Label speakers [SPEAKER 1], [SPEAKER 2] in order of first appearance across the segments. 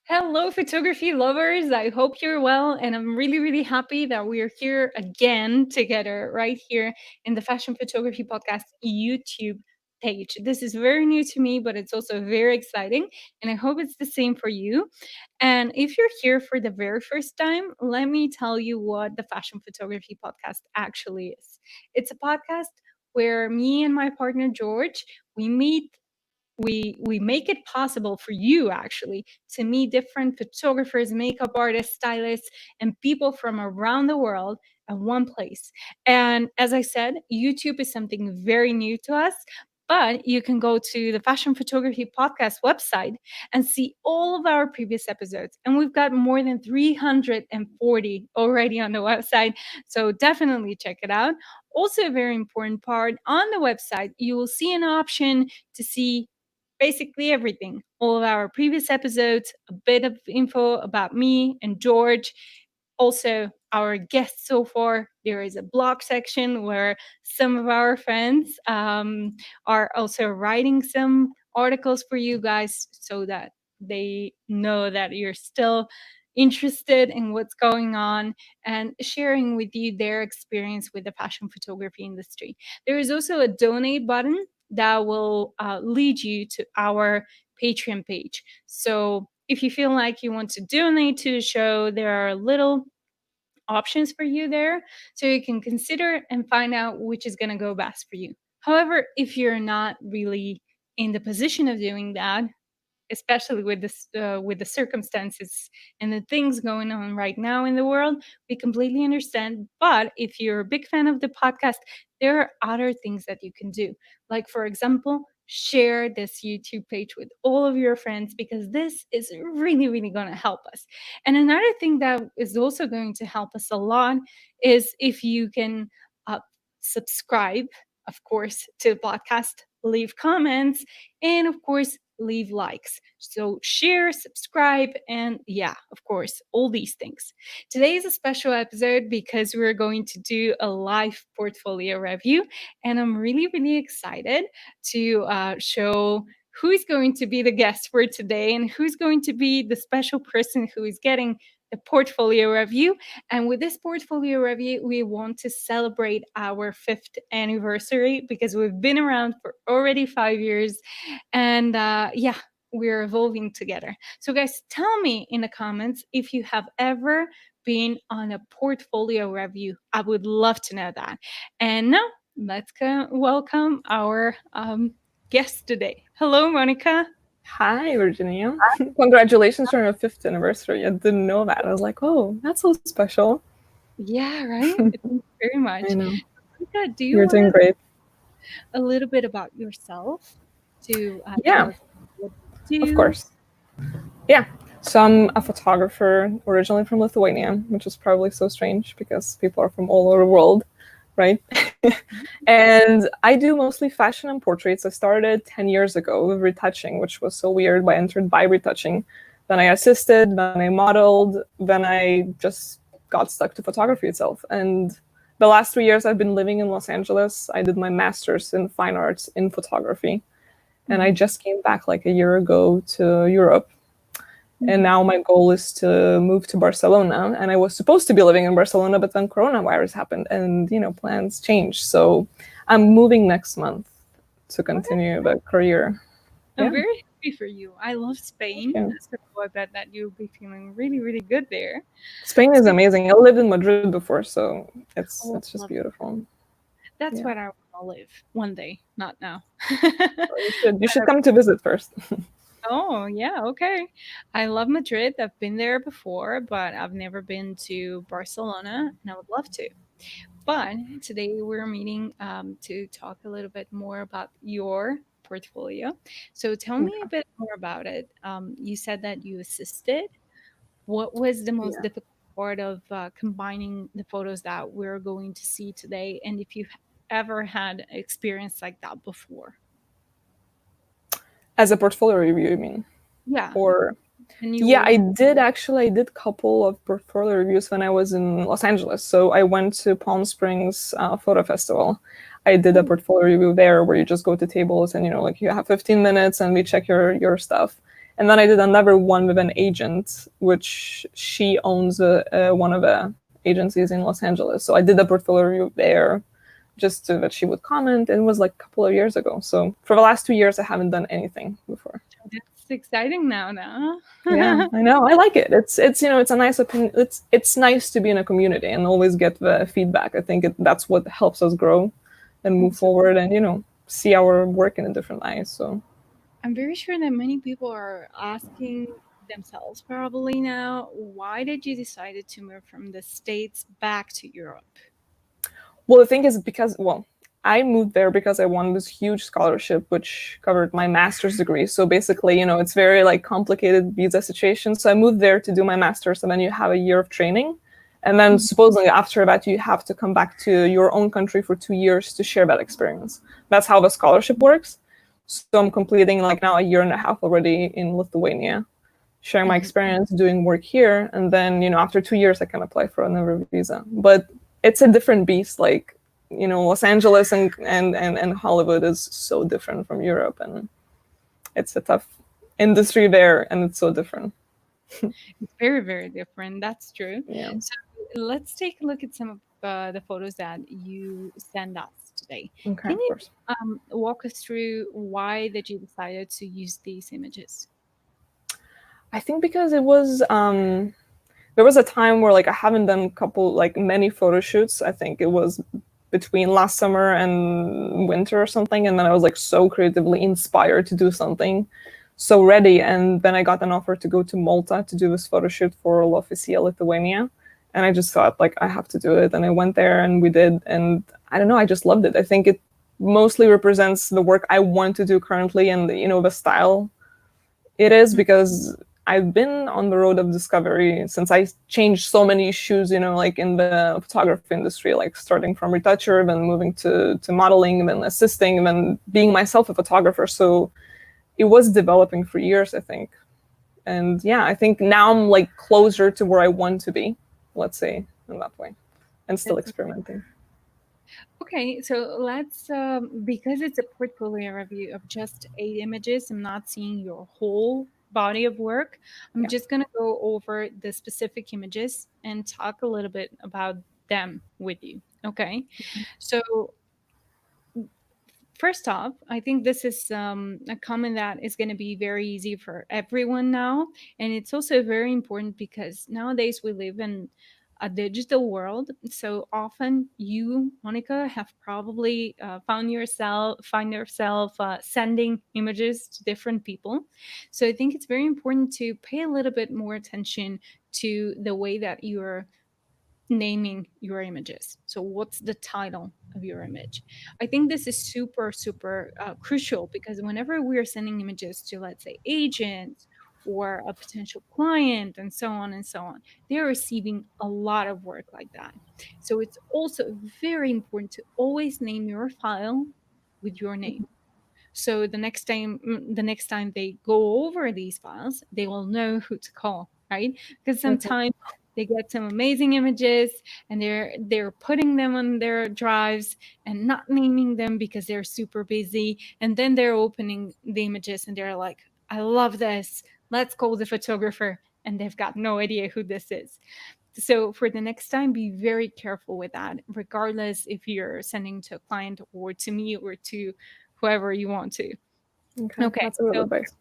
[SPEAKER 1] Hello, photography lovers. I hope you're well. And I'm really, really happy that we are here again together, right here in the Fashion Photography Podcast YouTube page. This is very new to me, but it's also very exciting. And I hope it's the same for you. And if you're here for the very first time, let me tell you what the Fashion Photography Podcast actually is. It's a podcast where me and my partner George, we meet we make it possible for you actually to meet different photographers, makeup artists, stylists, and people from around the world at one place. And as I said, YouTube is something very new to us, but you can go to the Fashion Photography Podcast website and see all of our previous episodes. And we've got more than 340 already on the website. So definitely check it out. Also, a very important part on the website, you will see an option to see basically everything. All of our previous episodes, a bit of info about me and George, also our guests so far. There is a blog section where some of our friends are also writing some articles for you guys so that they know that you're still interested in what's going on and sharing with you their experience with the fashion photography industry. There is also a donate button that will lead you to our Patreon page. So if you feel like you want to donate to the show, there are little options for you there. So you can consider and find out which is going to go best for you. However, if you're not really in the position of doing that, especially with the circumstances and the things going on right now in the world, we completely understand. But if you're a big fan of the podcast, there are other things that you can do, like for example, share this YouTube page with all of your friends, because this is really, really going to help us. And another thing that is also going to help us a lot is if you can uh, subscribe, of course, to the podcast, leave comments, and of course leave likes. So share, subscribe, and yeah, of course, all these things. Today is a special episode because we're going to do a live portfolio review, and I'm really, really excited to show who's going to be the guest for today and who's going to be the special person who is getting the portfolio review. And with this portfolio review, we want to celebrate our fifth anniversary because we've been around for already 5 years. And yeah, we're evolving together. So, guys, tell me in the comments if you have ever been on a portfolio review. I would love to know that. And now, let's welcome our guest today. Hello, Monica.
[SPEAKER 2] Hi, Virginia. Congratulations on your fifth anniversary. I didn't know that. I was like, oh, that's so special.
[SPEAKER 1] Yeah, right? Thank you very much.
[SPEAKER 2] I know.
[SPEAKER 1] Monica, do you
[SPEAKER 2] You're
[SPEAKER 1] want
[SPEAKER 2] doing
[SPEAKER 1] to
[SPEAKER 2] great.
[SPEAKER 1] a little bit about yourself to tell
[SPEAKER 2] Yeah,
[SPEAKER 1] us what you
[SPEAKER 2] of
[SPEAKER 1] do?
[SPEAKER 2] course. Yeah. So I'm a photographer originally from Lithuania, which is probably so strange because people are from all over the world, right? And I do mostly fashion and portraits. I started 10 years ago with retouching, which was so weird, but I entered by retouching. Then I assisted, then I modeled, then I just got stuck to photography itself. And the last 3 years I've been living in Los Angeles. I did my master's in fine arts in photography. And I
[SPEAKER 1] Mhm.
[SPEAKER 2] just came back like a year ago to Europe. And
[SPEAKER 1] Mhm.
[SPEAKER 2] now my goal is to move to Barcelona. And I was supposed to be living in Barcelona, but then coronavirus happened and, plans changed. So I'm moving next month to
[SPEAKER 1] Okay.
[SPEAKER 2] continue the career.
[SPEAKER 1] I'm
[SPEAKER 2] Yeah,
[SPEAKER 1] very happy for you. I love
[SPEAKER 2] thank
[SPEAKER 1] Spain,
[SPEAKER 2] you.
[SPEAKER 1] so I bet that you'll be feeling really, really good there.
[SPEAKER 2] Spain is
[SPEAKER 1] So,
[SPEAKER 2] amazing. I lived in Madrid before, so it's
[SPEAKER 1] oh,
[SPEAKER 2] just
[SPEAKER 1] love
[SPEAKER 2] beautiful.
[SPEAKER 1] that's
[SPEAKER 2] Yeah.
[SPEAKER 1] where I want to live one day, not now.
[SPEAKER 2] So you should
[SPEAKER 1] But
[SPEAKER 2] come to visit first.
[SPEAKER 1] oh, yeah, okay. I love Madrid. I've been there before, but I've never been to Barcelona, and I would love to. But today we're meeting to talk a little bit more about your portfolio. So tell me a bit more about it. You said that you assisted. What was the most
[SPEAKER 2] Yeah.
[SPEAKER 1] difficult part of combining the photos that we're going to see today? And if you've ever had experience like that before?
[SPEAKER 2] As a portfolio review, you mean?
[SPEAKER 1] Yeah.
[SPEAKER 2] Or
[SPEAKER 1] And you
[SPEAKER 2] yeah,
[SPEAKER 1] were,
[SPEAKER 2] I did couple of portfolio reviews when I was in Los Angeles. So I went to Palm Springs Photo Festival. I did a portfolio review there where you just go to tables and like you have 15 minutes and we check your stuff. And then I did another one with an agent, which she owns one of the agencies in Los Angeles. So I did a portfolio review there just so that she would comment. And it was like a couple of years ago. So for the last 2 years, I haven't done anything before.
[SPEAKER 1] That's exciting now, no?
[SPEAKER 2] Yeah, I know. I like it. It's it's a nice opinion. It's nice to be in a community and always get the feedback. I think that's what helps us grow and move forward and see our work in a different light. So
[SPEAKER 1] I'm very sure that many people are asking themselves probably now, why did you decided to move from the States back to Europe?
[SPEAKER 2] well, the thing is because I moved there because I won this huge scholarship which covered my master's degree. So basically, it's very like complicated visa situation. So I moved there to do my master's, and then you have a year of training. And then supposedly after that, you have to come back to your own country for 2 years to share that experience. That's how the scholarship works. So I'm completing like now a year and a half already in Lithuania, sharing my experience, doing work here. And then, after 2 years, I can apply for another visa. But it's a different beast. Like, Los Angeles and Hollywood is so different from Europe. And it's a tough industry there. And it's so different.
[SPEAKER 1] It's very, very different. That's true.
[SPEAKER 2] Yeah.
[SPEAKER 1] So let's take a look at some of the photos that you send us today.
[SPEAKER 2] Okay,
[SPEAKER 1] Can
[SPEAKER 2] of
[SPEAKER 1] you
[SPEAKER 2] course.
[SPEAKER 1] walk us through why that you decided to use these images?
[SPEAKER 2] I think because it was there was a time where like I haven't done many photo shoots. I think it was between last summer and winter or something, and then I was like so creatively inspired to do something, so ready. And then I got an offer to go to Malta to do this photo shoot for L'Officia Lithuania, and I just thought like I have to do it, and I went there and we did, and I don't know, I just loved it. I think it mostly represents the work I want to do currently, and the style it is, because I've been on the road of discovery since I changed so many shoes, like in the photography industry, like starting from retoucher, then moving to modeling, then assisting, then being myself a photographer. So it was developing for years, I think. And yeah, I think now I'm like closer to where I want to be, let's say, in that way, and still
[SPEAKER 1] That's
[SPEAKER 2] experimenting.
[SPEAKER 1] okay. So let's, because it's a portfolio review of just 8 images, I'm not seeing your whole body of work. I'm
[SPEAKER 2] Yeah.
[SPEAKER 1] just going to go over the specific images and talk a little bit about them with you. Okay. So first off, I think this is a comment that is going to be very easy for everyone now. And it's also very important because nowadays we live in a digital world. So often you, Monica, have probably find yourself sending images to different people. So I think it's very important to pay a little bit more attention to the way that you're naming your images. So, what's the title of your image? I think this is super, super crucial because whenever we are sending images to, let's say, agents or a potential client and so on, they're receiving a lot of work like that. So, it's also very important to always name your file with your name. So the next time they go over these files, they will know who to call, right? Because sometimes they get some amazing images and they're putting them on their drives and not naming them because they're super busy, and then they're opening the images and they're like, I love this, let's call the photographer, and they've got no idea who this is. So for the next time, be very careful with that, regardless if you're sending to a client or to me or to whoever you want to.
[SPEAKER 2] Okay,
[SPEAKER 1] Okay,
[SPEAKER 2] that's a good
[SPEAKER 1] so
[SPEAKER 2] advice.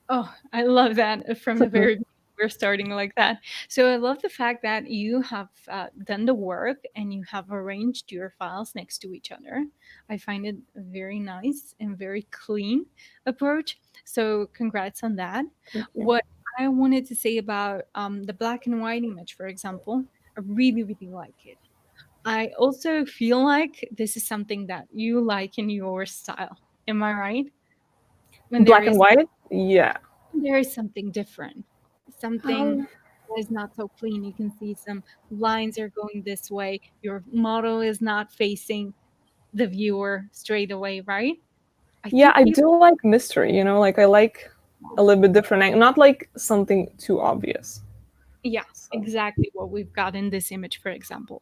[SPEAKER 1] oh, I love that from the very beginning. We're starting like that. So I love the fact that you have done the work and you have arranged your files next to each other. I find it a very nice and very clean approach. So congrats on that.
[SPEAKER 2] Thank you.
[SPEAKER 1] What I wanted to say about the black and white image, for example, I really, really like it. I also feel like this is something that you like in your style. Am I right? When there
[SPEAKER 2] Black and
[SPEAKER 1] is
[SPEAKER 2] white? Yeah.
[SPEAKER 1] there is something different, something
[SPEAKER 2] Um,
[SPEAKER 1] that is not so clean. You can see some lines are going this way. Your model is not facing the viewer straight away, right? I
[SPEAKER 2] yeah,
[SPEAKER 1] think
[SPEAKER 2] I
[SPEAKER 1] you,
[SPEAKER 2] do like mystery, like I like a little bit different, not like something too obvious.
[SPEAKER 1] yeah,
[SPEAKER 2] So,
[SPEAKER 1] exactly what we've got in this image, for example.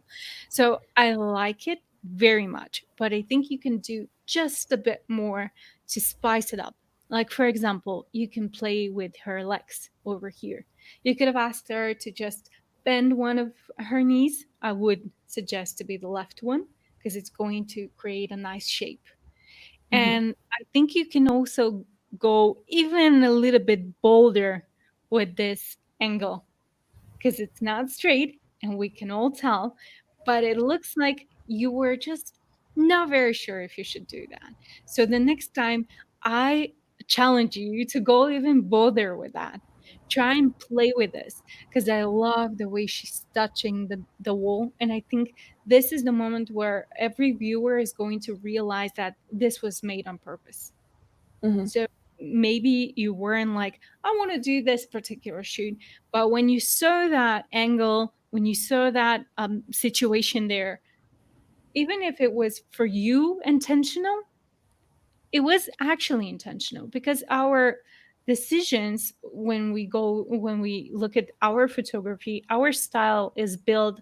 [SPEAKER 1] So I like it very much, but I think you can do just a bit more to spice it up Like, for example, you can play with her legs over here. You could have asked her to just bend one of her knees. I would suggest to be the left one because it's going to create a nice shape.
[SPEAKER 2] Hmm.
[SPEAKER 1] And I think you can also go even a little bit bolder with this angle because it's not straight and we can all tell, but it looks like you were just not very sure if you should do that. So the next time, I challenge you to go even bolder with that. Try and play with this because I love the way she's touching the wall. And I think this is the moment where every viewer is going to realize that this was made on purpose.
[SPEAKER 2] Hmm.
[SPEAKER 1] So maybe you weren't like, I want to do this particular shoot. But when you saw that angle, when you saw that situation there, even if it was for you intentional, it was actually intentional because our decisions when we look at our photography, our style is built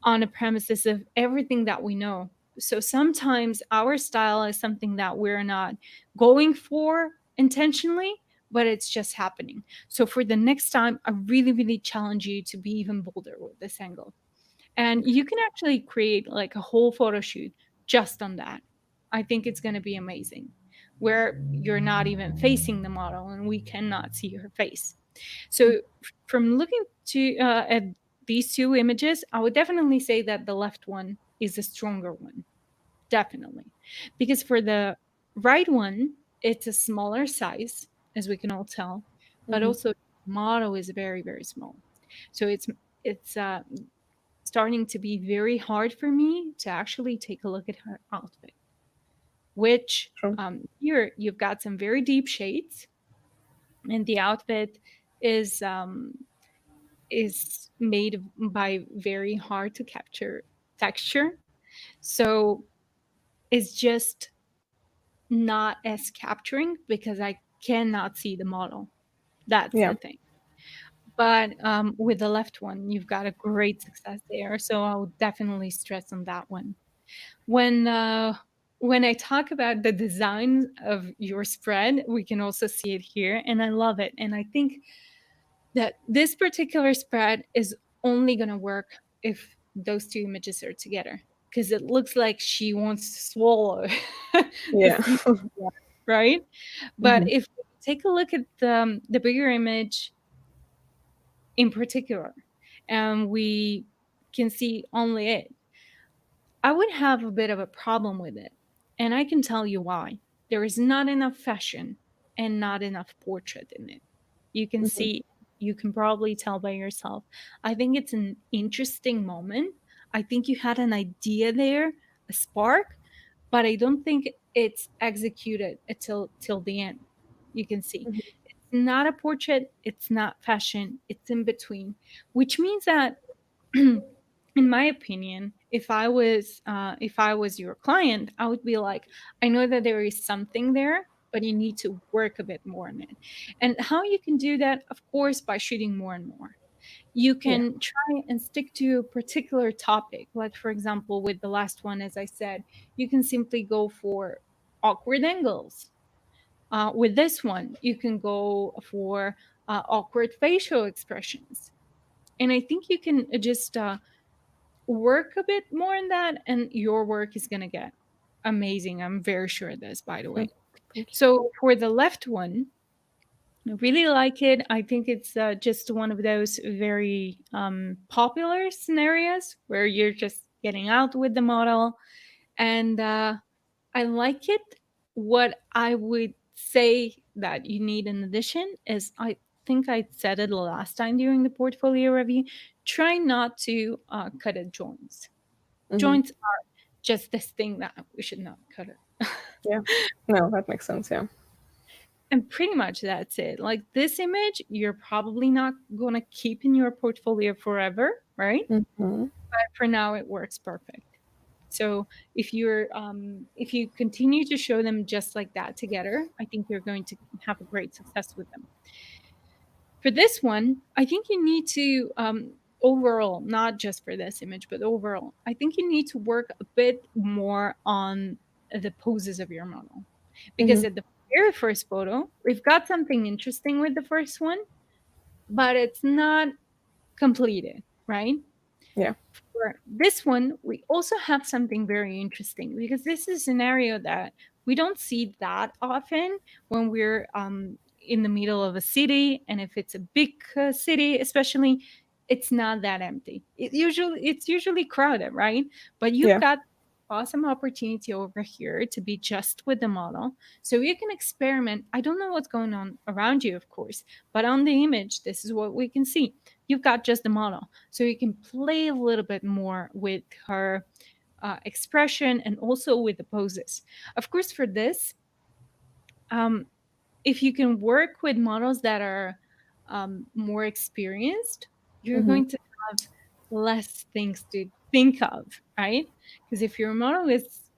[SPEAKER 1] on a premises of everything that we know. So sometimes our style is something that we're not going for intentionally, but it's just happening. So for the next time, I really, really challenge you to be even bolder with this angle. And you can actually create like a whole photo shoot just on that. I think it's going to be amazing, where you're not even facing the model and we cannot see her face. So, from looking to at these two images, I would definitely say that the left one is the stronger one, definitely, because for the right one, it's a smaller size, as we can all tell, but
[SPEAKER 2] Hmm.
[SPEAKER 1] also the model is very, very small. So it's starting to be very hard for me to actually take a look at her outfit, which
[SPEAKER 2] True.
[SPEAKER 1] here you've got some very deep shades, and the outfit is um, is made by very hard to capture texture. So it's just not as capturing because I cannot see the model. That's
[SPEAKER 2] Yeah.
[SPEAKER 1] the thing. But with the left one, you've got a great success there. So I would definitely stress on that one. When uh, when I talk about the design of your spread, we can also see it here, and I love it. And I think that this particular spread is only going to work if those two images are together because it looks like she wants to swallow the
[SPEAKER 2] Yeah.
[SPEAKER 1] sea, right? But
[SPEAKER 2] Hmm.
[SPEAKER 1] if we take a look at the bigger image in particular, and we can see only it, I would have a bit of a problem with it. And I can tell you why. There is not enough fashion and not enough portrait in it. You can
[SPEAKER 2] Hmm.
[SPEAKER 1] see, you can probably tell by yourself. I think it's an interesting moment. I think you had an idea there, a spark, but I don't think it's executed until till the end. You can see. It's not a portrait, it's not fashion, it's in between, which means that in my opinion, if I was your client, I would be like, I know that there is something there, but you need to work a bit more on it. And how you can do that, of course, by shooting more and more. You
[SPEAKER 2] Yeah.
[SPEAKER 1] can try and stick to a particular topic. Like, for example, with the last one, as I said, you can simply go for awkward angles. With this one, you can go for awkward facial expressions. And I think you can just work a bit more in that, and your work is going to get amazing. I'm very sure of this, by the
[SPEAKER 2] Mm.
[SPEAKER 1] way.
[SPEAKER 2] Thank you.
[SPEAKER 1] So for the left one, I really like it. I think it's just one of those very popular scenarios where you're just getting out with the model, and I like it. What I would say that you need in addition is, I think I said it the last time during the portfolio review, try not to cut at joints.
[SPEAKER 2] Hmm.
[SPEAKER 1] Joints are just this thing that we should not cut it.
[SPEAKER 2] Yeah. No, that makes sense. Yeah.
[SPEAKER 1] And pretty much that's it. Like, this image, you're probably not going to keep in your portfolio forever, right?
[SPEAKER 2] Hmm.
[SPEAKER 1] But for now, it works perfect. So if you continue to show them just like that together, I think you're going to have a great success with them. For this one, I think you need to overall, not just for this image, but overall, I think you need to work a bit more on the poses of your model, because
[SPEAKER 2] Hmm.
[SPEAKER 1] at the very first photo, we've got something interesting with the first one, but it's not completed, right?
[SPEAKER 2] Yeah.
[SPEAKER 1] For this one, we also have something very interesting because this is a scenario that we don't see that often when we're in the middle of a city, and if it's a big city, especially, it's not that empty. It's usually crowded, right? But you've
[SPEAKER 2] Yeah.
[SPEAKER 1] got awesome opportunity over here to be just with the model, so you can experiment. I don't know what's going on around you, of course, but on the image, this is what we can see. You've got just the model, so you can play a little bit more with her expression and also with the poses. Of course, for this, um, if you can work with models that are more experienced, you're
[SPEAKER 2] Hmm.
[SPEAKER 1] going to have less things to think of, right? Because if your model is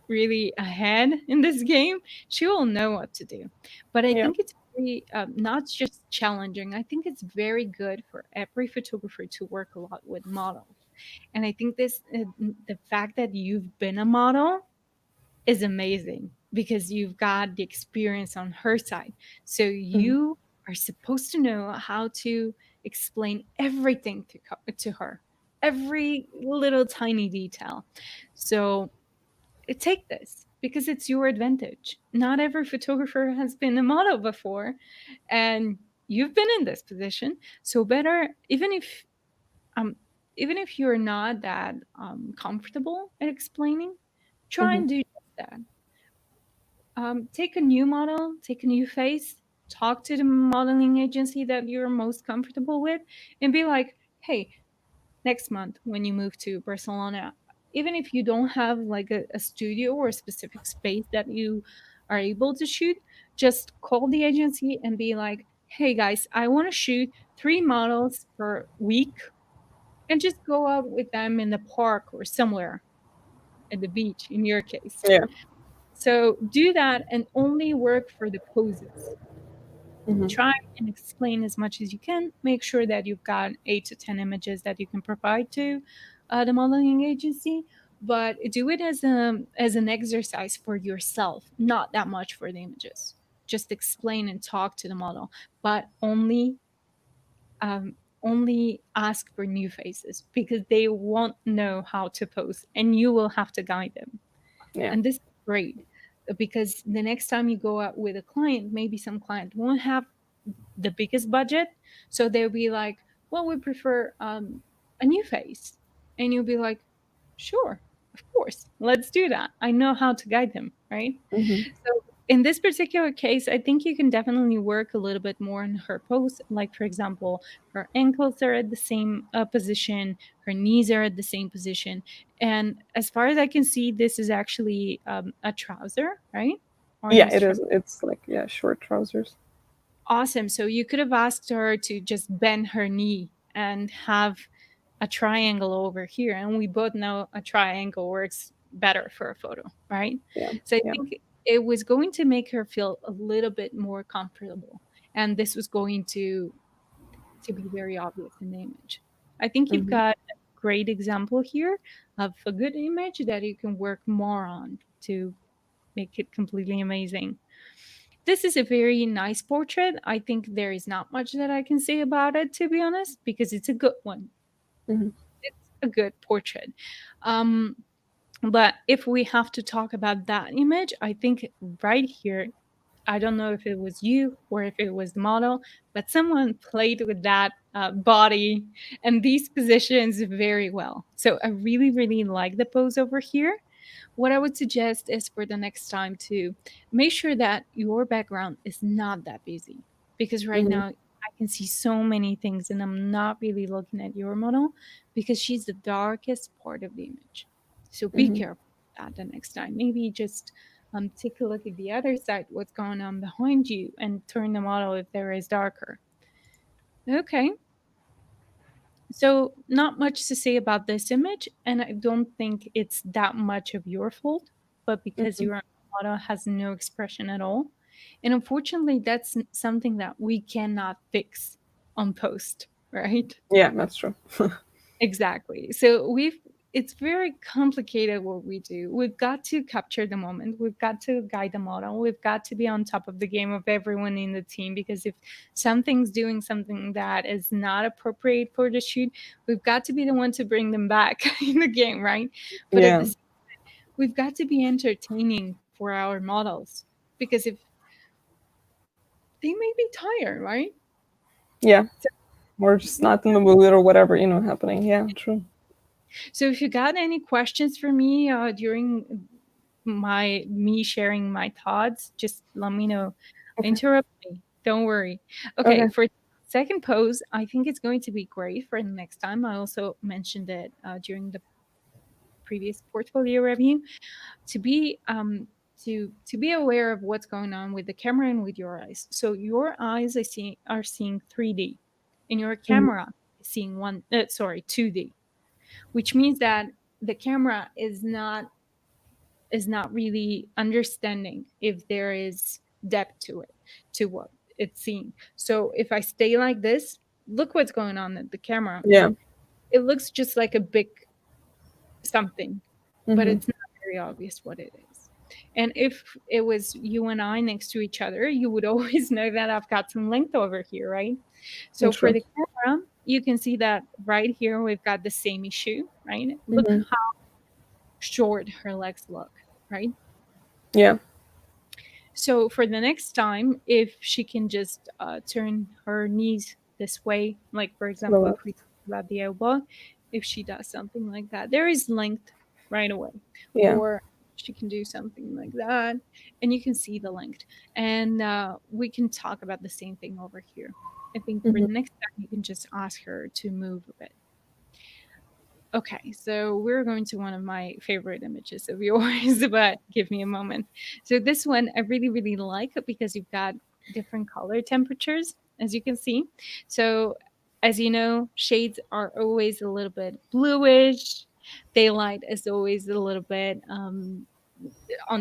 [SPEAKER 1] really ahead in this game, she will know what to do. But I
[SPEAKER 2] Yeah.
[SPEAKER 1] think it's really not just challenging. I think it's very good for every photographer to work a lot with models. And I think the fact that you've been a model is amazing because you've got the experience on her side. So
[SPEAKER 2] Hmm.
[SPEAKER 1] you are supposed to know how to explain everything to her, every little tiny detail. So take this because it's your advantage. Not every photographer has been a model before, and you've been in this position. So better, um, even if you're not that comfortable at explaining, try
[SPEAKER 2] Hmm.
[SPEAKER 1] and do just that. Take a new model, take a new face, talk to the modeling agency that you're most comfortable with, and be like, hey, next month when you move to Barcelona, even if you don't have like a studio or a specific space that you are able to shoot, just call the agency and be like, hey guys, I want to shoot 3 models per week, and just go out with them in the park or somewhere at the beach in your case.
[SPEAKER 2] Yeah.
[SPEAKER 1] So do that and only work for the poses.
[SPEAKER 2] Hmm.
[SPEAKER 1] Try and explain as much as you can. Make sure that you've got 8 to 10 images that you can provide to the modeling agency, but do it as an exercise for yourself, not that much for the images. Just explain and talk to the model, but only ask for new faces because they won't know how to pose, and you will have to guide them.
[SPEAKER 2] Yeah.
[SPEAKER 1] And this is great because the next time you go out with a client, maybe some client won't have the biggest budget. So they'll be like, well, we prefer a new face. And you'll be like, sure, of course, let's do that. I know how to guide them, right?
[SPEAKER 2] Hmm.
[SPEAKER 1] So in this particular case, I think you can definitely work a little bit more on her pose. Like, for example, her ankles are at the same position, her knees are at the same position. And as far as I can see, this is actually a trouser, right? Are
[SPEAKER 2] Yeah,
[SPEAKER 1] these
[SPEAKER 2] it is. It's like, yeah, short trousers.
[SPEAKER 1] awesome? So you could have asked her to just bend her knee and have a triangle over here. And we both know a triangle works better for a photo, right?
[SPEAKER 2] Yeah.
[SPEAKER 1] So I
[SPEAKER 2] Yeah.
[SPEAKER 1] think it was going to make her feel a little bit more comfortable. And this was going to be very obvious in the image. I think you've
[SPEAKER 2] Hmm.
[SPEAKER 1] got a great example here of a good image that you can work more on to make it completely amazing. This is a very nice portrait. I think there is not much that I can say about it, to be honest, because it's a good one.
[SPEAKER 2] Hmm.
[SPEAKER 1] It's a good portrait. Um, but if we have to talk about that image, I think right here, I don't know if it was you or if it was the model, but someone played with that body and these positions very well. So I really, really like the pose over here. What I would suggest is for the next time to make sure that your background is not that busy because right
[SPEAKER 2] Hmm.
[SPEAKER 1] now I can see so many things and I'm not really looking at your model because she's the darkest part of the image. So be
[SPEAKER 2] Hmm.
[SPEAKER 1] careful of that the next time. Maybe just take a look at the other side, what's going on behind you, and turn the model if there is darker. Okay, so not much to say about this image, and I don't think it's that much of your fault, but because
[SPEAKER 2] Hmm.
[SPEAKER 1] your model has no expression at all. And unfortunately, that's something that we cannot fix on post, right?
[SPEAKER 2] Yeah, that's true.
[SPEAKER 1] Exactly. So it's very complicated what we do. We've got to capture the moment. We've got to guide the model. We've got to be on top of the game of everyone in the team, because if something's doing something that is not appropriate for the shoot, we've got to be the one to bring them back in the game, right? But at
[SPEAKER 2] Yeah.
[SPEAKER 1] the same, we've got to be entertaining for our models, because if they may be tired, right?
[SPEAKER 2] Yeah.
[SPEAKER 1] So,
[SPEAKER 2] Or just not in the mood or whatever, happening. Yeah, true.
[SPEAKER 1] so if you got any questions for me during me sharing my thoughts, just let me know.
[SPEAKER 2] Okay.
[SPEAKER 1] Interrupt me. Don't worry. Okay,
[SPEAKER 2] Okay.
[SPEAKER 1] for second pose, I think it's going to be great for the next time. I also mentioned it during the previous portfolio review, to be to be aware of what's going on with the camera and with your eyes. So your eyes are seeing 3D, and your
[SPEAKER 2] Mhm.
[SPEAKER 1] camera is seeing 2D, which means that the camera is not really understanding if there is depth to it, to what it's seeing. So if I stay like this, look what's going on at the camera.
[SPEAKER 2] Yeah.
[SPEAKER 1] It looks just like a big something, but
[SPEAKER 2] Hmm.
[SPEAKER 1] it's not very obvious what it is. And if it was you and I next to each other, you would always know that I've got some length over here, right? So for
[SPEAKER 2] True.
[SPEAKER 1] the camera, you can see that right here we've got the same issue, right? Look
[SPEAKER 2] Hmm.
[SPEAKER 1] how short her legs look, right?
[SPEAKER 2] Yeah.
[SPEAKER 1] So for the next time, if she can just turn her knees this way, like for
[SPEAKER 2] To the
[SPEAKER 1] example, if we
[SPEAKER 2] left.
[SPEAKER 1] talk about the elbow, if she does something like that, there is length right away.
[SPEAKER 2] Yeah.
[SPEAKER 1] Or she can do something like that, and you can see the length. And we can talk about the same thing over here. I think for
[SPEAKER 2] Hmm.
[SPEAKER 1] the next time, you can just ask her to move a bit. Okay, so we're going to one of my favorite images of yours, but give me a moment. So this one I really, really like because you've got different color temperatures, as you can see. So as you know, shades are always a little bit bluish. Daylight is always a little bit on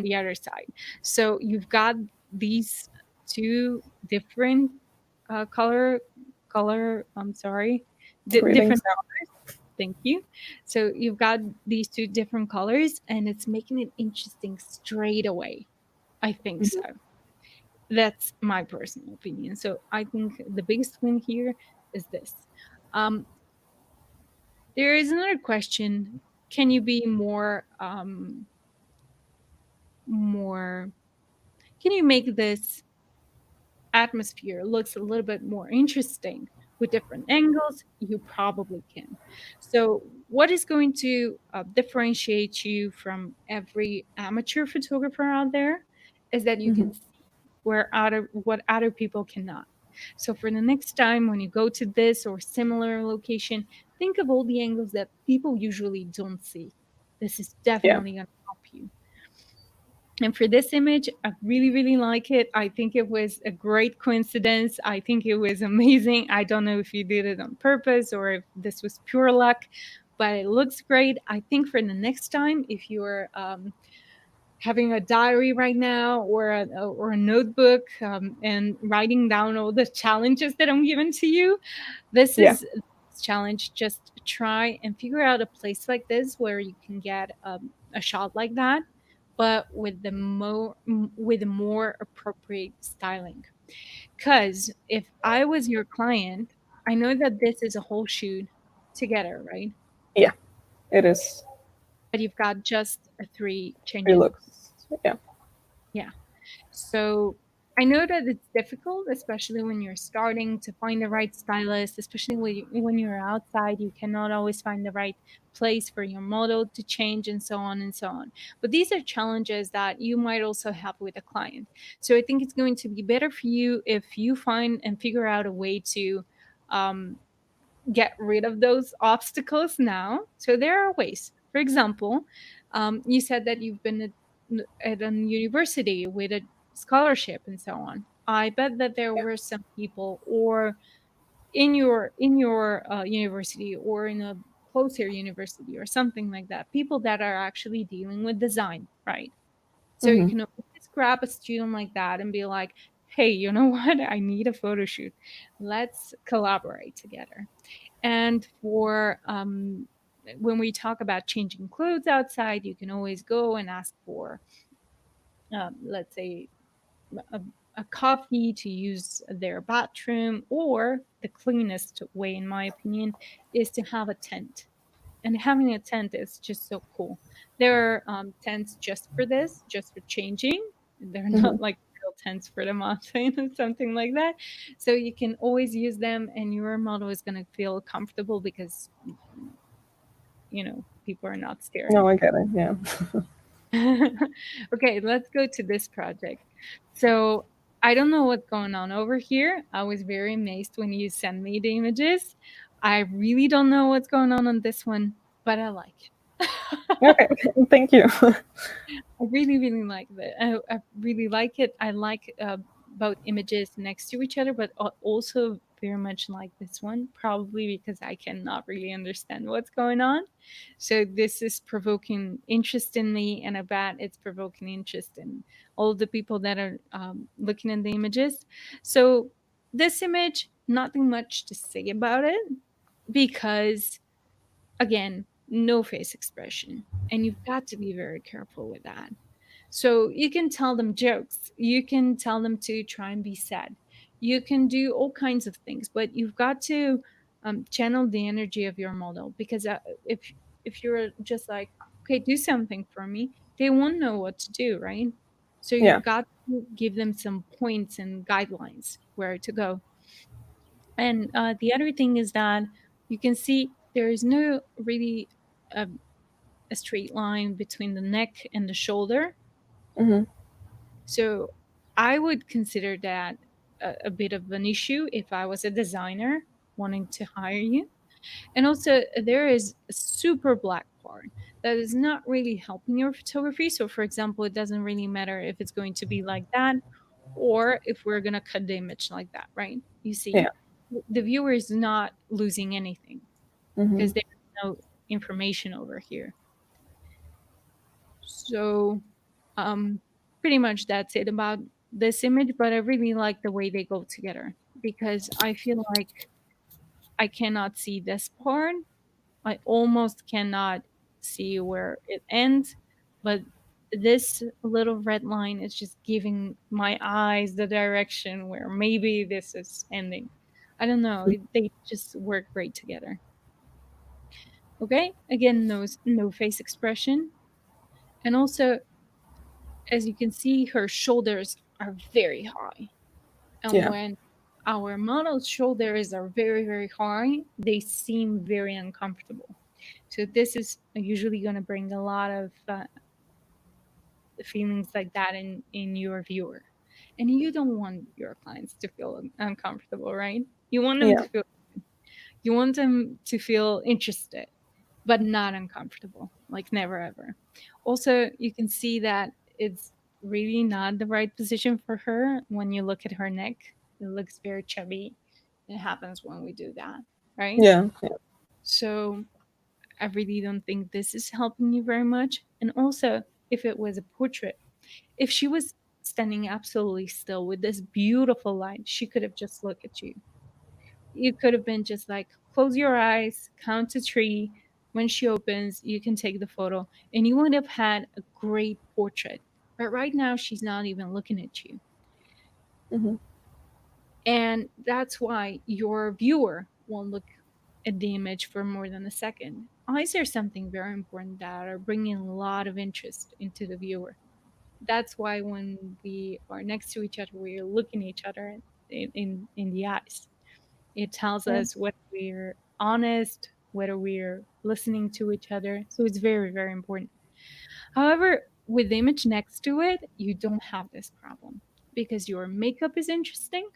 [SPEAKER 1] the other side. So you've got these two different color. I'm sorry, different
[SPEAKER 2] Greetings.
[SPEAKER 1] colors. Thank you. So you've got these two different colors, and it's making it interesting straight away. I think so.
[SPEAKER 2] Hmm.
[SPEAKER 1] That's my personal opinion. So I think the biggest win here is this. Um, there is another question: can you be more? Can you make this atmosphere looks a little bit more interesting with different angles? You probably can. So what is going to differentiate you from every amateur photographer out there is that you
[SPEAKER 2] Hmm.
[SPEAKER 1] can see what other people cannot. So for the next time when you go to this or similar location, think of all the angles that people usually don't see. This is
[SPEAKER 2] Yeah.
[SPEAKER 1] definitely going to help you. And for this image, I really, really like it. I think it was a great coincidence. I think it was amazing. I don't know if you did it on purpose or if this was pure luck, but it looks great. I think for the next time, if you're having a diary right now or a notebook and writing down all the challenges that I'm giving to you, this
[SPEAKER 2] Yeah.
[SPEAKER 1] is this challenge. Just try and figure out a place like this where you can get a shot like that, but with more appropriate styling. Because if I was your client, I know that this is a whole shoot together, right?
[SPEAKER 2] Yeah. It is.
[SPEAKER 1] But you've got just a three
[SPEAKER 2] It
[SPEAKER 1] changes of
[SPEAKER 2] looks. Yeah.
[SPEAKER 1] yeah. So I know that it's difficult, especially when you're starting to find the right stylist, especially when you're outside, you cannot always find the right place for your model to change and so on and so on. But these are challenges that you might also have with a client. So I think it's going to be better for you if you find and figure out a way to um, get rid of those obstacles now. So there are ways. For example, you said that you've been at a university with a scholarship and so on. I bet that there
[SPEAKER 2] Yeah.
[SPEAKER 1] were some people, or in your university, or in a closer university, or something like that. People that are actually dealing with design, right? So you
[SPEAKER 2] Hmm.
[SPEAKER 1] can always grab a student like that and be like, "Hey, you know what? I need a photo shoot. Let's collaborate together." And for when we talk about changing clothes outside, you can always go and ask for, let's say, a, a coffee to use their bathroom, or the cleanest way, in my opinion, is to have a tent. And having a tent is just so cool. There are tents just for this, just for changing. They're
[SPEAKER 2] Hmm.
[SPEAKER 1] not like real tents for the mountain or something like that. So you can always use them, and your model is going to feel comfortable because, people are not
[SPEAKER 2] No,
[SPEAKER 1] staring.
[SPEAKER 2] I get it. Yeah.
[SPEAKER 1] Okay, let's go to this project. So I don't know what's going on over here. I was very amazed when you sent me the images. I really don't know what's going on this one, but I like it.
[SPEAKER 2] Okay. Thank you.
[SPEAKER 1] I really, really like it. I really like it. I like both images next to each other, but also very much like this one, probably because I cannot really understand what's going on. So this is provoking interest in me, and I bet it's provoking interest in all the people that are looking at the images. So this image, nothing much to say about it, because again, no face expression, and you've got to be very careful with that. So you can tell them jokes, you can tell them to try and be sad, you can do all kinds of things, but you've got to channel the energy of your model, because if you're just like, okay, do something for me, they won't know what to do, right? So
[SPEAKER 2] Yeah.
[SPEAKER 1] you've got to give them some points and guidelines where to go. And the other thing is that you can see there is no really a, a straight line between the neck and the shoulder.
[SPEAKER 2] Hmm.
[SPEAKER 1] So I would consider that a bit of an issue if I was a designer wanting to hire you. And also, there is a super black part that is not really helping your photography. So, for example, it doesn't really matter if it's going to be like that or if we're going to cut the image like that, right? You see,
[SPEAKER 2] Yeah.
[SPEAKER 1] the viewer is not losing anything
[SPEAKER 2] Hmm.
[SPEAKER 1] because there's no information over here. So, um, pretty much that's it about this image, but I really like the way they go together because I feel like I cannot see this part. I almost cannot see where it ends, but this little red line is just giving my eyes the direction where maybe this is ending. I don't know. They just work great together. Okay, again, no face expression, and also, as you can see, her shoulders are very high. And
[SPEAKER 2] Yeah.
[SPEAKER 1] when our model's shoulders are very, very high, they seem very uncomfortable. So this is usually going to bring a lot of feelings like that in your viewer. And you don't want your clients to feel uncomfortable, right? You want them
[SPEAKER 2] Yeah.
[SPEAKER 1] to feel, you want them to feel interested, but not uncomfortable, like never ever. Also, you can see that it's really not the right position for her when you look at her neck. It looks very chubby. It happens when we do that, right?
[SPEAKER 2] Yeah. Yeah.
[SPEAKER 1] So I really don't think this is helping you very much. And also, if it was a portrait, if she was standing absolutely still with this beautiful light, she could have just looked at you. You could have been just like, close your eyes, count to three. When she opens, you can take the photo, and you would have had a great portrait. But right now, she's not even looking at you.
[SPEAKER 2] Hmm.
[SPEAKER 1] And that's why your viewer won't look at the image for more than a second. Eyes are something very important that are bringing a lot of interest into the viewer. That's why when we are next to each other, we're looking at each other in the eyes. It tells
[SPEAKER 2] Yeah.
[SPEAKER 1] us whether we're honest, whether we're listening to each other. So it's very, very important. However, with the image next to it, you don't have this problem because your makeup is interesting,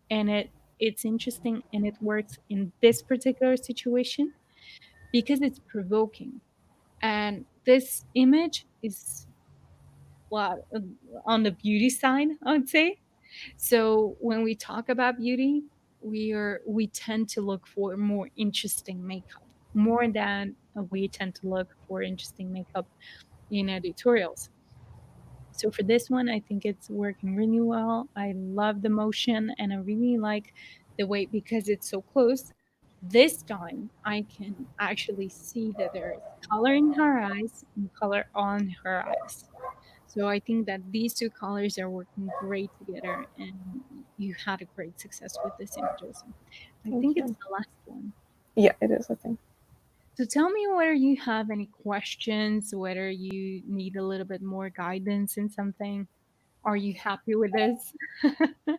[SPEAKER 1] and it's interesting and it works in this particular situation because it's provoking. And this image is what, on the beauty side, I would say. So when we talk about beauty, we tend to look for more interesting makeup more than we tend to look for interesting makeup in editorials. So for this one, I think it's working really well. I love the motion, and I really like the way, because it's so close. This time I can actually see that there is color in her eyes and color on her eyes. So I think that these two colors are working great together, and you had a great success with this images. I
[SPEAKER 2] Thank
[SPEAKER 1] think it's
[SPEAKER 2] you.
[SPEAKER 1] the last one.
[SPEAKER 2] Yeah, it is, I think.
[SPEAKER 1] So tell me whether you have any questions, whether you need a little bit more guidance in something. Are you happy with this?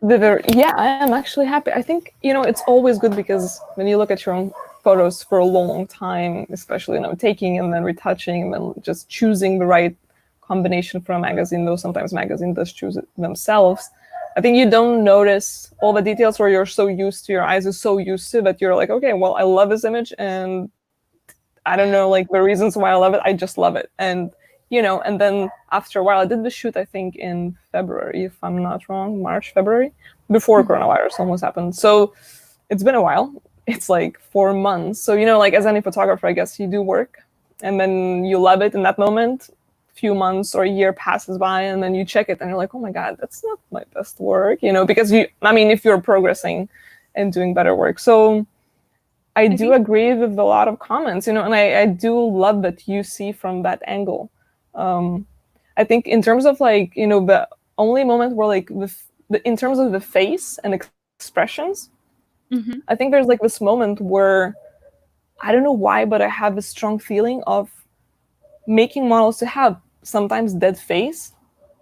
[SPEAKER 2] Yeah, I am actually happy. I think, it's always good because when you look at your own photos for a long time, especially, taking and then retouching and then just choosing the right combination for a magazine, though sometimes magazine does choose it themselves. I think you don't notice all the details where you're so used to, your eyes are so used to that you're like, okay, well, I love this image and I don't know like the reasons why I love it. I just love it. And then after a while, I did the shoot, I think in February, if I'm not wrong, March, February, before
[SPEAKER 1] Mhm.
[SPEAKER 2] coronavirus almost happened. So it's been a while. It's like 4 months. So, like as any photographer, I guess you do work and then you love it in that moment. Few months or a year passes by and then you check it and you're like, oh my God, that's not my best work, because if you're progressing and doing better work. So I
[SPEAKER 1] I
[SPEAKER 2] do
[SPEAKER 1] think
[SPEAKER 2] agree with a lot of comments, and I do love that you see from that angle. Um, I think in terms of like, the only moment where like in terms of the face and expressions, I
[SPEAKER 1] mhm,
[SPEAKER 2] think there's like this moment where I don't know why, but I have a strong feeling of making models to have sometimes dead face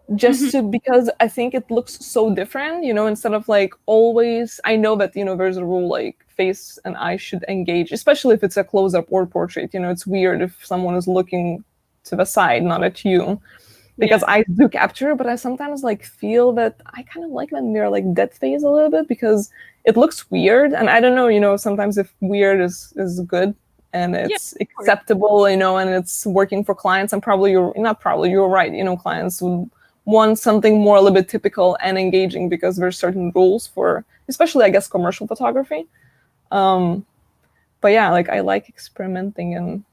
[SPEAKER 1] mhm,
[SPEAKER 2] just to because I think it looks so different, instead of like always I know that, there's a rule like face and eye should engage, especially if it's a close up or portrait. It's weird if someone is looking to the side, not at you. Because
[SPEAKER 1] yeah.
[SPEAKER 2] I do capture, but I sometimes like feel that I kind of like when they're like dead face a little bit because it looks weird. And I don't know, sometimes if weird is good and
[SPEAKER 1] Yeah,
[SPEAKER 2] it's
[SPEAKER 1] of course.
[SPEAKER 2] acceptable, and it's working for clients, and probably you're not probably you're right, clients would want something more a little bit typical and engaging because there's certain rules for especially I guess commercial photography. Um, but yeah, like I like experimenting and
[SPEAKER 1] I love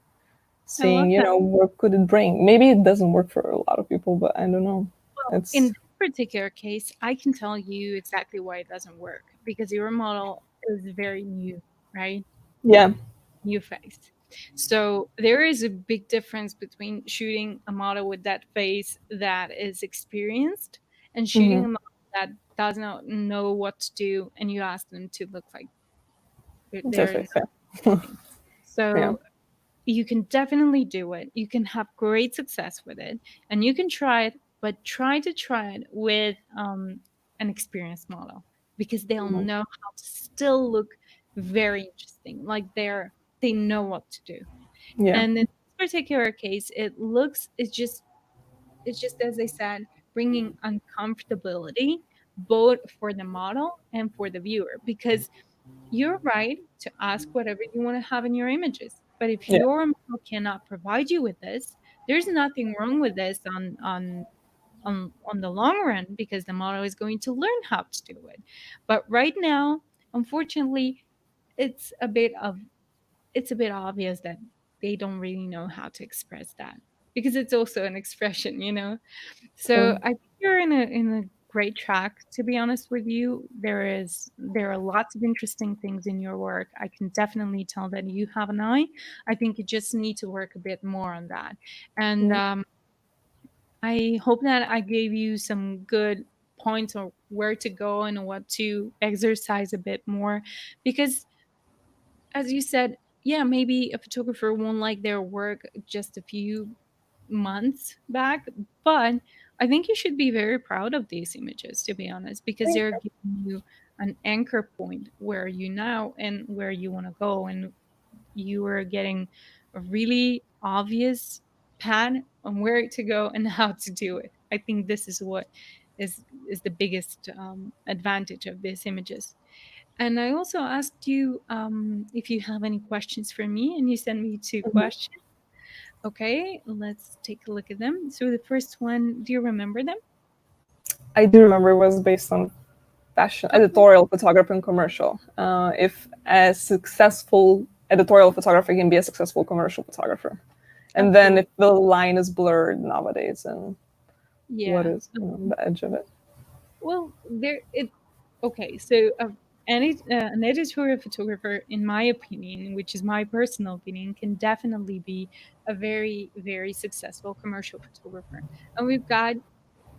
[SPEAKER 2] seeing,
[SPEAKER 1] that.
[SPEAKER 2] what could it bring. Maybe it doesn't work for a lot of people, but I don't know.
[SPEAKER 1] Well, in
[SPEAKER 2] It's
[SPEAKER 1] this particular case, I can tell you exactly why it doesn't work because your model is very new, right?
[SPEAKER 2] yeah.
[SPEAKER 1] New face. So there is a big difference between shooting a model with that face that is experienced and shooting
[SPEAKER 2] Hmm.
[SPEAKER 1] a model that does not know what to do and you ask them to look like they're
[SPEAKER 2] Definitely.
[SPEAKER 1] not
[SPEAKER 2] Yeah.
[SPEAKER 1] doing.
[SPEAKER 2] Yeah.
[SPEAKER 1] So you can definitely do it. You can have great success with it, and you can try it, but try it with an experienced model because they'll
[SPEAKER 2] Mhm.
[SPEAKER 1] know how to still look very interesting, like they know what to do.
[SPEAKER 2] Yeah.
[SPEAKER 1] And in this particular case, it's just as I said, bringing uncomfortability both for the model and for the viewer because you're right to ask whatever you want to have in your images. But if
[SPEAKER 2] Yeah.
[SPEAKER 1] your model cannot provide you with this, there's nothing wrong with this on the long run because the model is going to learn how to do it. But right now, unfortunately, it's a bit of it's a bit obvious that they don't really know how to express that because it's also an expression. So
[SPEAKER 2] True.
[SPEAKER 1] I think you're in a great track. To be honest with you, there are lots of interesting things in your work. I can definitely tell that you have an eye. I think you just need to work a bit more on that. And
[SPEAKER 2] Yeah.
[SPEAKER 1] I hope that I gave you some good points on where to go and what to exercise a bit more, because as you said, yeah, maybe a photographer won't like their work just a few months back, but I think you should be very proud of these images, to be honest, because
[SPEAKER 2] Thank
[SPEAKER 1] they're
[SPEAKER 2] you.
[SPEAKER 1] giving you an anchor point where you now and where you want to go, and you are getting a really obvious path on where to go and how to do it. I think this is what is the biggest advantage of these images. And I also asked you if you have any questions for me, and you sent me two
[SPEAKER 2] Mhm.
[SPEAKER 1] questions. Okay, let's take a look at them. So the first one, do you remember them?
[SPEAKER 2] I do remember it was based on fashion,
[SPEAKER 1] Okay.
[SPEAKER 2] editorial photography and commercial. If a successful editorial photographer can be a successful commercial photographer. And then if
[SPEAKER 1] Absolutely.
[SPEAKER 2] the line is blurred nowadays and what
[SPEAKER 1] Yeah.
[SPEAKER 2] is the edge of it?
[SPEAKER 1] Well, there it okay, so An editorial photographer, in my opinion, which is my personal opinion, can definitely be a very, very successful commercial photographer. And we've got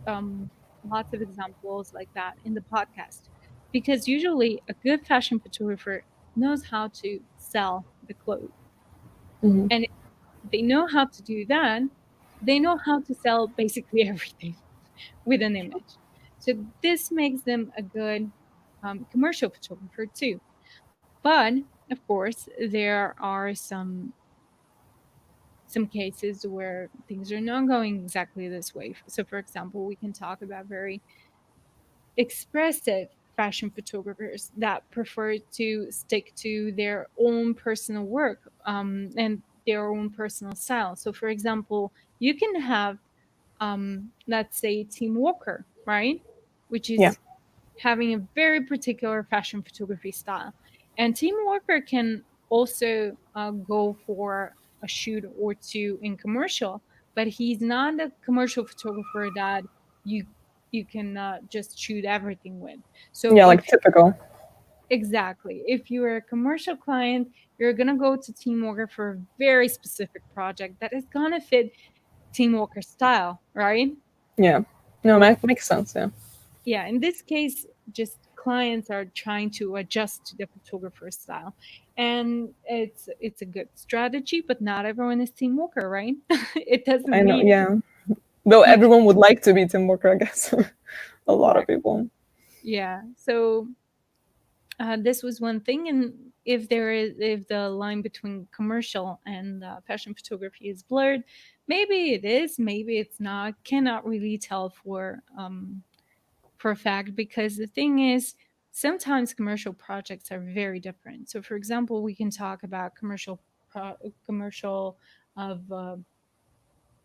[SPEAKER 1] um, lots of examples like that in the podcast, because usually a good fashion photographer knows how to sell the clothes.
[SPEAKER 2] Hmm.
[SPEAKER 1] And if they know how to do that, they know how to sell basically everything with an image. So this makes them a good commercial photographer too. But of course, there are some cases where things are not going exactly this way. So, for example, we can talk about very expressive fashion photographers that prefer to stick to their own personal work and their own personal style. So, for example, you can have, let's say, Tim Walker, right? Which
[SPEAKER 2] Yeah.
[SPEAKER 1] is having a very particular fashion photography style. And Tim Walker can also go for a shoot or two in commercial, but he's not a commercial photographer that you you can just shoot everything with. So
[SPEAKER 2] Yeah, like
[SPEAKER 1] if
[SPEAKER 2] typical.
[SPEAKER 1] exactly, if you're a commercial client, you're gonna go to Team Walker for a very specific project that is gonna fit Team Walker style, right?
[SPEAKER 2] Yeah. No,
[SPEAKER 1] So
[SPEAKER 2] makes sense. Yeah.
[SPEAKER 1] yeah, in this case, just clients are trying to adjust to the photographer's style, and it's a good strategy, but not everyone is Team Walker, right? It doesn't
[SPEAKER 2] I know.
[SPEAKER 1] mean
[SPEAKER 2] Yeah. Though
[SPEAKER 1] you can.
[SPEAKER 2] everyone would like to be Tim Walker, I guess. A lot of
[SPEAKER 1] Exactly.
[SPEAKER 2] people.
[SPEAKER 1] Yeah, so this was one thing, and if the line between commercial and fashion photography is blurred, maybe it is, maybe it's not. Cannot really tell for a fact, because the thing is, sometimes commercial projects are very different. So for example, we can talk about commercial of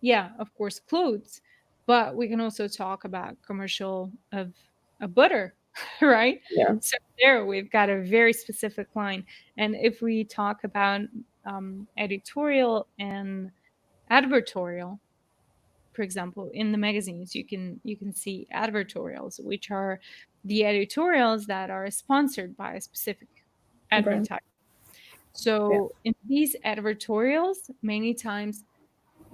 [SPEAKER 1] yeah, of course, clothes, but we can also talk about commercial of a butter, right?
[SPEAKER 2] Yeah.
[SPEAKER 1] So there we've got a very specific line. And if we talk about editorial and advertorial, for example, in the magazines, you can see advertorials, which are the editorials that are sponsored by a specific
[SPEAKER 2] Brand.
[SPEAKER 1] advertiser.
[SPEAKER 2] Yeah.
[SPEAKER 1] So in these advertorials, many times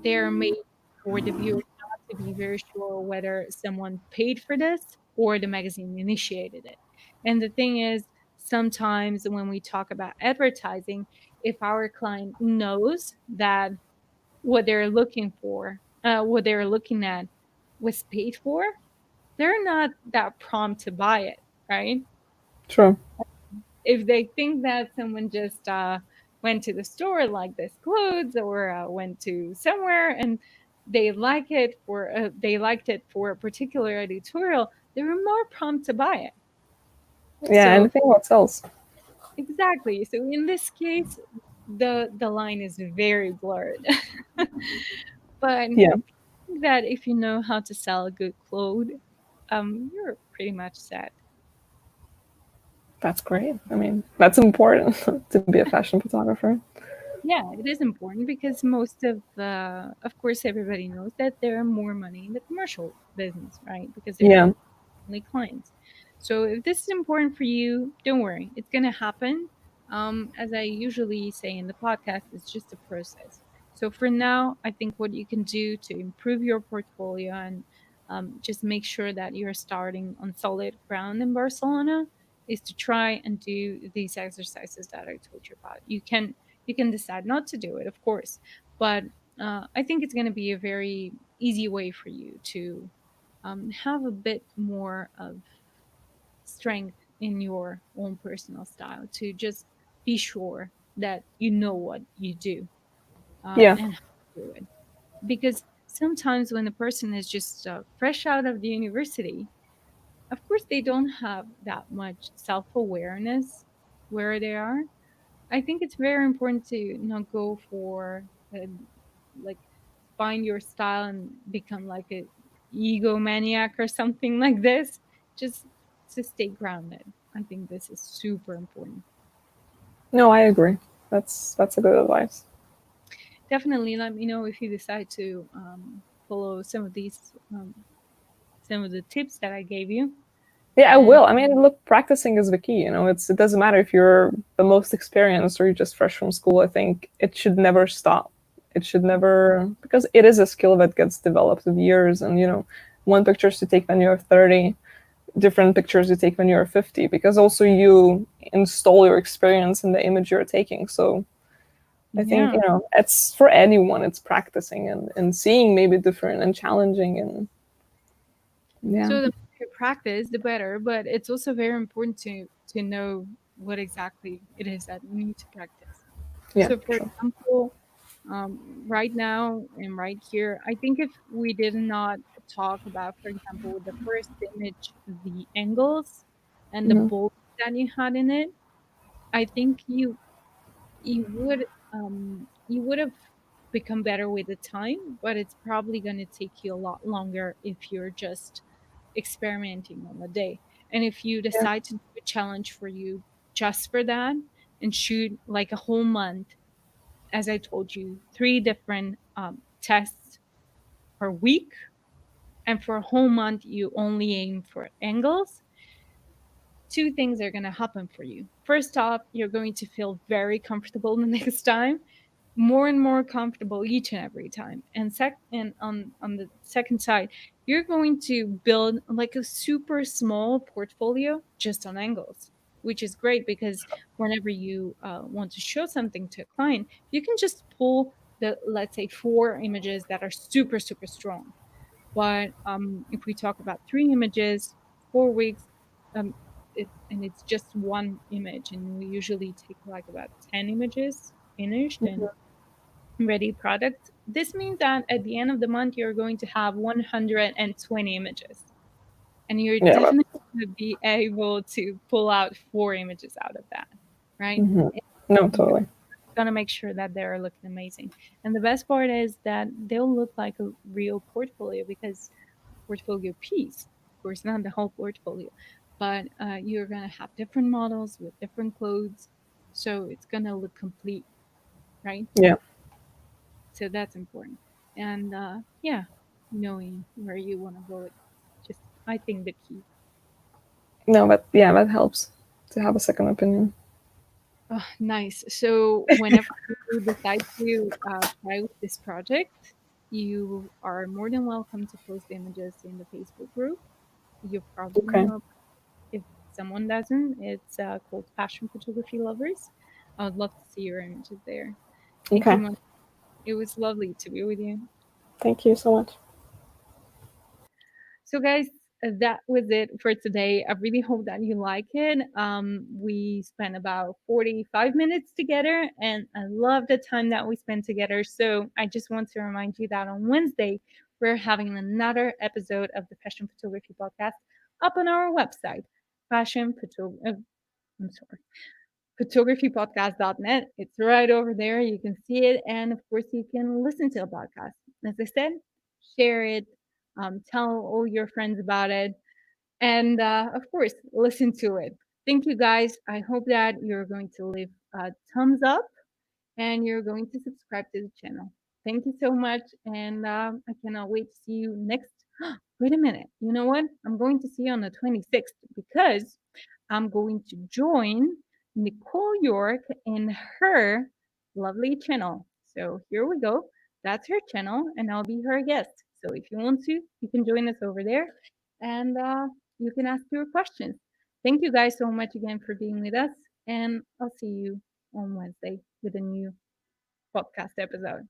[SPEAKER 1] they're made for the viewer not to be very sure whether someone paid for this or the magazine initiated it. And the thing is, sometimes when we talk about advertising, if our client knows that what they're looking at was paid for, they're not that prompt to buy it, right?
[SPEAKER 2] True.
[SPEAKER 1] If they think that someone just went to the store like this clothes, or went to somewhere and they liked it for a particular editorial, they were more prompt to buy it.
[SPEAKER 2] Yeah.
[SPEAKER 1] So
[SPEAKER 2] Anything what sells.
[SPEAKER 1] exactly. So in this case, the line is very blurred. But
[SPEAKER 2] Yeah.
[SPEAKER 1] that if you know how to sell a good clothes, you're pretty much set.
[SPEAKER 2] That's great. I mean, that's important to be a fashion photographer.
[SPEAKER 1] Yeah, it is important because most of course, everybody knows that there are more money in the commercial business, right? Because there are
[SPEAKER 2] Yeah.
[SPEAKER 1] only clients. So if this is important for you, don't worry, it's gonna happen. As I usually say in the podcast, it's just a process. So for now, I think what you can do to improve your portfolio and just make sure that you're starting on solid ground in Barcelona is to try and do these exercises that I told you about. You can decide not to do it, of course, but I think it's going to be a very easy way for you to have a bit more of strength in your own personal style, to just be sure that you know what you do
[SPEAKER 2] Yeah.
[SPEAKER 1] and how to do it. Because sometimes when a person is just fresh out of the university, of course, they don't have that much self awareness where they are. I think it's very important to not go for like find your style and become like a egomaniac or something like this. Just to stay grounded. I think this is super important.
[SPEAKER 2] No, I agree. That's a good advice.
[SPEAKER 1] Definitely let me know if you decide to follow some of the tips that I gave you.
[SPEAKER 2] Yeah, I
[SPEAKER 1] And
[SPEAKER 2] will. I mean, look, practicing is the key. It doesn't matter if you're the most experienced or you're just fresh from school. I think it should never stop. It should never, because it is a skill that gets developed with years. And one pictures to take when you're 30, different pictures you take when you're 50, because also you install your experience in the image you're taking. So I think,
[SPEAKER 1] yeah,
[SPEAKER 2] it's for anyone. It's practicing and seeing maybe different and challenging and yeah,
[SPEAKER 1] so the more you practice, the better. But it's also very important to know what exactly it is that you need to practice.
[SPEAKER 2] yeah,
[SPEAKER 1] So,
[SPEAKER 2] for
[SPEAKER 1] for
[SPEAKER 2] sure.
[SPEAKER 1] example, right now and right here, I think if we did not talk about, for example, with the first image, the angles and the
[SPEAKER 2] Hmm.
[SPEAKER 1] bold that you had in it, I think you would you would have become better with the time, but it's probably going to take you a lot longer if you're just experimenting on the day. And if you
[SPEAKER 2] Yeah.
[SPEAKER 1] decide to do a challenge for you just for that and shoot like a whole month, as I told you, three different tests per week, and for a whole month you only aim for angles, two things are going to happen for you. First off, you're going to feel very comfortable the next time, more and more comfortable each and every time. And on the second side, you're going to build like a super small portfolio just on angles, which is great because whenever you want to show something to a client, you can just pull the, let's say, four images that are super super strong. But if we talk about three images, 4 weeks, um, and it's just one image, and we usually take like about 10 images finished and ready product. This means that at the end of the month, you're going to have 120 images, and you're
[SPEAKER 2] Yeah,
[SPEAKER 1] definitely going to be able to pull out four images out of that, right?
[SPEAKER 2] hmm.
[SPEAKER 1] And
[SPEAKER 2] No,
[SPEAKER 1] you're
[SPEAKER 2] totally.
[SPEAKER 1] going to make sure that they're looking amazing. And the best part is that they'll look like a real portfolio because portfolio piece, of course, not the whole portfolio, but you're going to have different models with different clothes. So it's going to look complete, right?
[SPEAKER 2] Yeah.
[SPEAKER 1] So that's important. And yeah, knowing where you want to go with just, I think, the key.
[SPEAKER 2] No, but yeah, that helps to have a second opinion.
[SPEAKER 1] Oh, nice. So whenever you decide to try with this project, you are more than welcome to post images in the Facebook group. You probably
[SPEAKER 2] Okay.
[SPEAKER 1] know, if someone doesn't, it's called Fashion Photography Lovers. I would love to see your images there. Thank you,
[SPEAKER 2] Okay.
[SPEAKER 1] Mon. It was lovely to be with you.
[SPEAKER 2] Thank you so much.
[SPEAKER 1] So, guys, that was it for today. I really hope that you like it. We spent about 45 minutes together, and I love the time that we spent together. So, I just want to remind you that on Wednesday, we're having another episode of the Fashion Photography Podcast up on our website, Fashion Photography. I'm sorry, photographypodcast.net. It's right over there. You can see it. And of course, you can listen to a podcast. As I said, share it, tell all your friends about it, and of course, listen to it. Thank you guys. I hope that you're going to leave a thumbs up and you're going to subscribe to the channel. Thank you so much. And I cannot wait to see you next. Wait a minute. You know what? I'm going to see you on the 26th because I'm going to join Nicole York in her lovely channel. So here we go. That's her channel, and I'll be her guest. So if you want to, you can join us over there and you can ask your questions. Thank you guys so much again for being with us, and I'll see you on Wednesday with a new podcast episode.